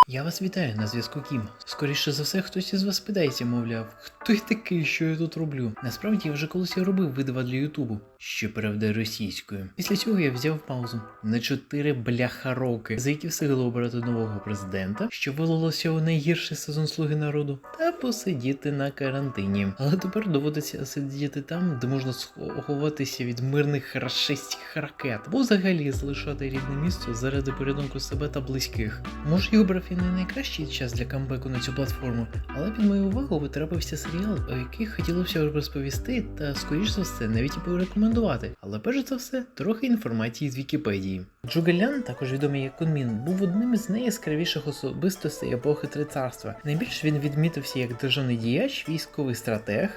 Я вас вітаю, на зв'язку Кім. Скоріше за все, хтось із вас питається, мовляв, хто я такий, що я тут роблю? Насправді, я вже колись робив видава для Ютубу, що переведе російською. Після цього я взяв паузу на 4 бляха роки, за які встигли обрати нового президента, що вилилося у найгірший сезон Слуги народу, та посидіти на карантині. Але тепер доводиться сидіти там, де можна сховатися від мирних рашистських ракет, або взагалі залишати рідне місце заради порятунку себе та близьких. Може, і обрав не найкращий час для камбеку на цю платформу, але під мою увагу потрапився серіал, о який хотілося б розповісти та, скоріш за все, навіть і порекомендувати. Але перш за все, трохи інформації з Вікіпедії. Зhuge Liang, також відомий як Кун Мін, був одним із найяскравіших особистостей епохи Три царства. Найбільш він відмітився як державний діяч, військовий стратег.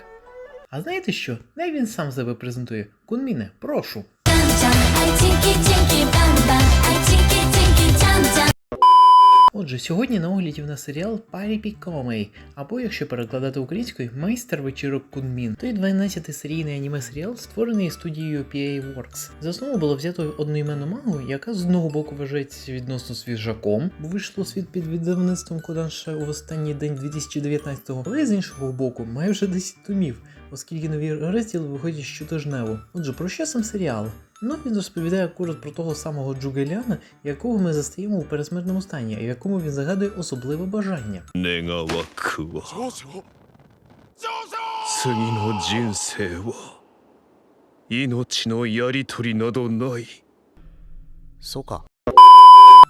А знаєте що? Най він сам себе презентує. Кун Міне, прошу. Отже, сьогодні на огляді в нас серіал Парі Пікомей, або, якщо перекладати українською, Майстер вечірок Кун Мін. Той 12-й серійний аніме-серіал, створений студією PA Works. За основу було взято одноіменну мангу, яка з одного боку вважається відносно свіжаком, бо вийшло у світ під видавництвом Kodansha у останній день 2019-го, але з іншого боку має вже 10 томів, оскільки нові розділи виходять щотижнево. Отже, про що сам серіал? Ну, він розповідає акурат про того самого Зhuge Liang, якого ми застаємо у пересмертному стані, а в якому він загадує особливе бажання. 願わくは次の人生は命のやり取りなどない。そうか。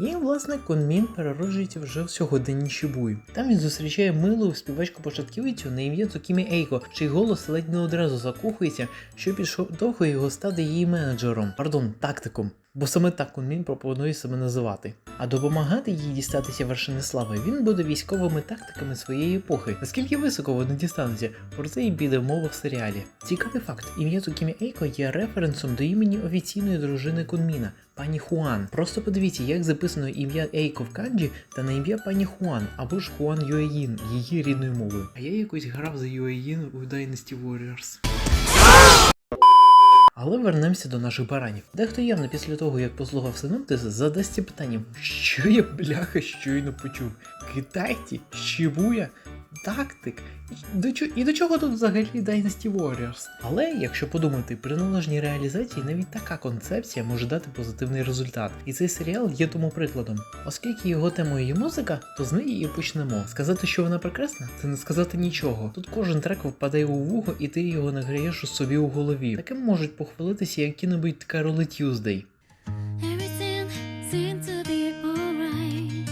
І, власне, Кун Мін перероджується вже в сьогоденні Шибуї. Там він зустрічає милу співачку-початківицю на ім'я Цукімі Ейко, чий голос ледь не одразу закохується, що підштовхує його стати її менеджером, тактиком. Бо саме так Кун Мін пропонує себе називати. А допомагати їй дістатися вершини слави він буде військовими тактиками своєї епохи. Наскільки високо вони дістануться, про це і піде мова в серіалі. Цікавий факт, ім'я Цукімі Ейко є референсом до імені офіційної дружини Кун Міна, пані Хуан. Просто подивіться, як записано ім'я Ейко в канджі та на ім'я пані Хуан, або ж Хуан Юеїн, її рідною мовою. А я якось грав за Юеїн у Dynasty Warriors. Але вернемося до наших баранів. Дехто явно після того, як послухав синоптис, задасться питанням, що я, бляха, щойно почув? Китайці? Шибуя? Тактик? І до чого тут взагалі Dynasty Warriors? Але, якщо подумати, при належній реалізації навіть така концепція може дати позитивний результат. І цей серіал є тому прикладом. Оскільки його темою є музика, то з неї і почнемо. Сказати, що вона прекрасна, це не сказати нічого. Тут кожен трек впадає у вухо, і ти його награєш у собі у голові. Таким можуть похвалитися які-небудь Кароли Тюздей. Everything seems to be alright.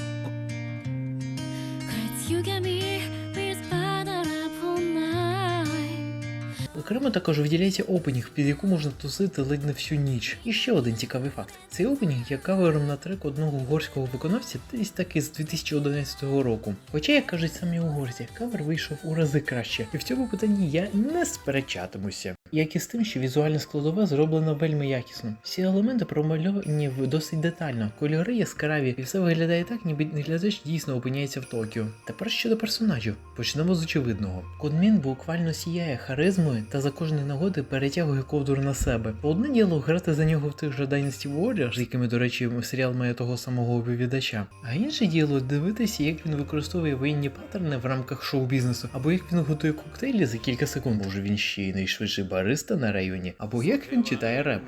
'Cause you got me with better all night. Окремо також виділяється опенінг, під яку можна тусити ледь не всю ніч. І ще один цікавий факт. Цей опенінг є кавером на трек одного угорського виконавця десь таки з 2011 року. Хоча, як кажуть самі угорці, кавер вийшов у рази краще. І в цьому питанні я не сперечатимуся. Як і з тим, що візуальна складова зроблена вельми якісно. Всі елементи промальовані досить детально, кольори яскраві, і все виглядає так, ніби глядач дійсно опиняється в Токіо. Тепер щодо персонажів. Почнемо з очевидного. Кун Мін буквально сіяє харизмою та за кожної нагоди перетягує ковдру на себе. По одне діло грати за нього в тих же Dynasty Warriors, з якими, до речі, серіал має того самого оповідача. А інше діло дивитися, як він використовує воєнні паттерни в рамках шоу-бізнесу, або як він готує коктейлі за кілька секунд. Може, він ще й найшвидший бариста на районі, або як він читає реп.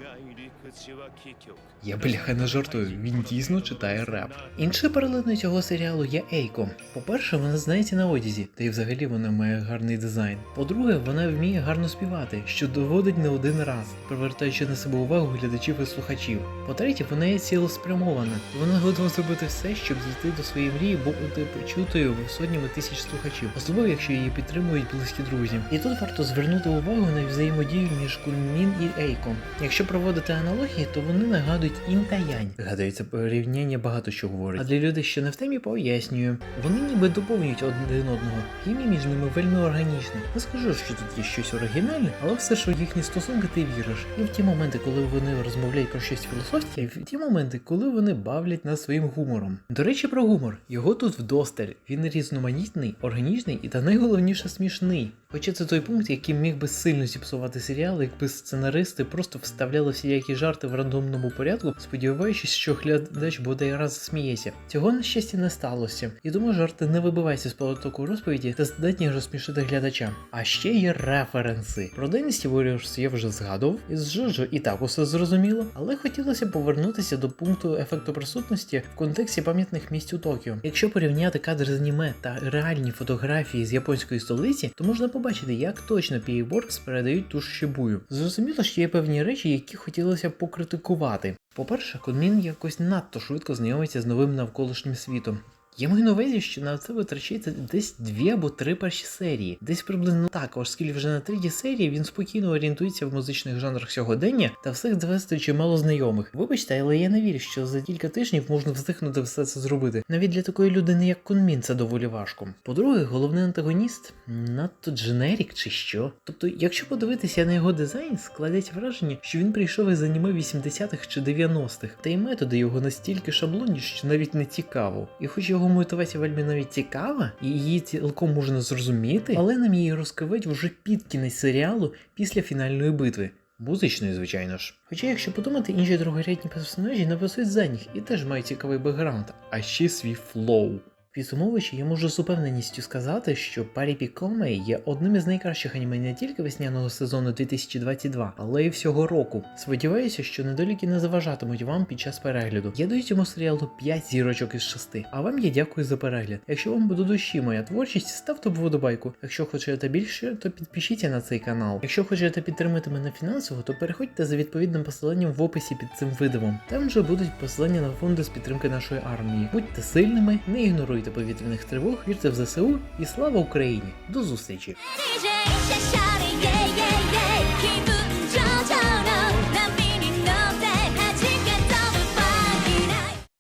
Я, бляха, не жартую, він дійсно читає реп. Іншою паралелью цього серіалу є Ейко. По-перше, вона знається на одязі, та й взагалі вона має гарний дизайн. По-друге, вона вміє гарно співати, що доводить не один раз, привертаючи на себе увагу глядачів і слухачів. По-третє, вона є цілеспрямована. Вона готова зробити все, щоб дійти до своєї мрії, бути почутою сотнями тисяч слухачів, особливо якщо її підтримують близькі друзі. І тут варто звернути увагу на взаємодію між Кун Мін і Ейко. Якщо проводити аналогії, то вони нагадують інь та янь. Гадається, порівняння багато що говорить. А для людей, що не в темі, пояснюю. Вони ніби доповнюють один одного. Хімія між ними вельми органічна. Не скажу, що тут є щось оригінальне, але все ж у їхні стосунки ти віриш. І в ті моменти, коли вони розмовляють про щось філософське, і в ті моменти, коли вони бавлять нас своїм гумором. До речі, про гумор. Його тут вдосталь. Він різноманітний, органічний і та найголовніше смішний. Хоча це той пункт, який міг би сильно зіпсувати серіал, якби сценаристи просто вставляли всілякі жарти в рандомному порядку, сподіваючись, що глядач бодай раз засміється. Цього, на щастя, не сталося, і тому жарти не вибиваються з потоку розповіді та здатні розсмішити глядача. А ще є референси. Про Dynasty Warriors я вже згадував, із Джоджо і так усе зрозуміло, але хотілося повернутися до пункту ефекту присутності в контексті пам'ятних місць у Токіо. Якщо порівняти кадри з аніме та реальні фотографії з японської столиці, то можна побачити, як точно PA Works передають ту ж Шибую. Зрозуміло, що є певні речі, які хотілося б покритикувати. По-перше, Кунмін якось надто швидко знайомиться з новим навколишнім світом. Я маю на увазі, що на це витрачається десь 2 або 3 перші серії. Десь приблизно так, оскільки вже на 3-й серії він спокійно орієнтується в музичних жанрах сьогодення та всіх довести чимало знайомих. Вибачте, але я не вірю, що за кілька тижнів можна встигнути все це зробити. Навіть для такої людини, як Кунмін, це доволі важко. По-друге, головний антагоніст надто дженерік чи що. Тобто, якщо подивитися на його дизайн, складеться враження, що він прийшов із аніме 80-х чи 90-х, та й методи його настільки шаблонні, що навіть не цікаво. І хоч його мотивація вельми навіть цікава, і її цілком можна зрозуміти, але нам її розкривають вже під кінець серіалу після фінальної битви. Музичної, звичайно ж. Хоча, якщо подумати, інші другорядні персонажі написують за них і теж мають цікавий бекграунд, а ще свій флоу. Підсумовуючи, я можу з упевненістю сказати, що Парі Пікоме є одним із найкращих аніме не тільки весняного сезону 2022, але й всього року. Сподіваюся, що недоліки не заважатимуть вам під час перегляду. Я даю цьому серіалу 5 зірочок із 6, а вам я дякую за перегляд. Якщо вам буде душі моя творчість, ставте вподобайку. Якщо хочете більше, то підпишіться на цей канал. Якщо хочете підтримати мене фінансово, то переходьте за відповідним посиланням в описі під цим відео. Там же будуть посилання на фонди з підтримки нашої армії. Будьте сильними, не ігноруйте повітряних тривог, вірте в ЗСУ і слава Україні! До зустрічі! DJ